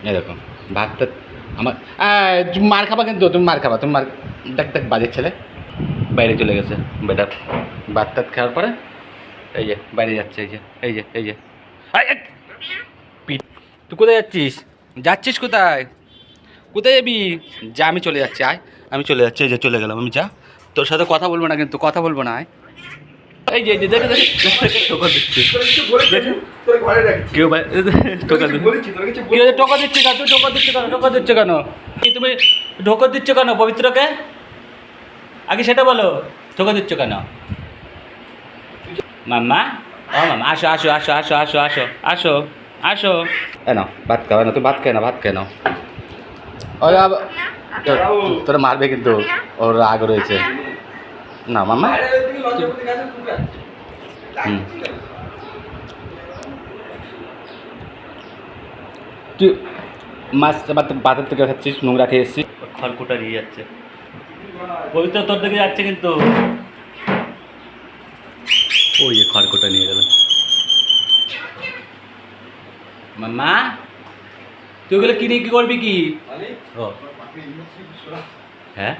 এই দেখো ভাতটা আমার মার খাবা, কিন্তু তুমি মার খাবা, তুমি মার। দেখ দেখ বাজের ছেলে বাইরে চলে গেছে বেটা, ভাত টাত খাওয়ার পরে এই যে বাইরে যাচ্ছে, এই যে এই যে এই যে তুই কোথায় যাচ্ছিস? যাচ্ছিস কোথায়? কোথায় যাবি? যা, আমি চলে যাচ্ছি, আয়। আমি চলে যাচ্ছি, এই যে চলে গেলাম আমি, যা। তোর সাথে কথা বলবো না, কিন্তু কথা বলবো না, আয়। এই যে দেখে দেখে টোকা দিচ্ছে, কেউ টোকা দিচ্ছে, টোকা দিচ্ছে কেন? তুই টোকা দিচ্ছে কেন? টোকা দিচ্ছে কেন? কি তুমি ঢোকা দিচ্ছ কেন পবিত্রকে? আগে সেটা বলো, টোকা দিচ্ছ কেন? মাম্মা, ও মামা, আসো আসো আসো আসো আসো আসো আসো আসো। এ নাও ভাত খাও, না তুই ভাত খেয়ে নাও, ভাত খেয়ে নাও। ওই তোরা মারবে কিন্তু, ওর রাগ রয়েছে। না মাম্মা, হুম, তুই মাছ ভাতের থেকে খাচ্ছিস, নোংরা খেয়ে এসছিস, খড়কুটা নিয়ে যাচ্ছে। পবিত্র তোর দিকে যাচ্ছে কিন্তু, ওই যে খড়কুটা নিয়ে গেল। মাম্মা, তুই ওগুলো কিনে কি করবি কি? ও হ্যাঁ।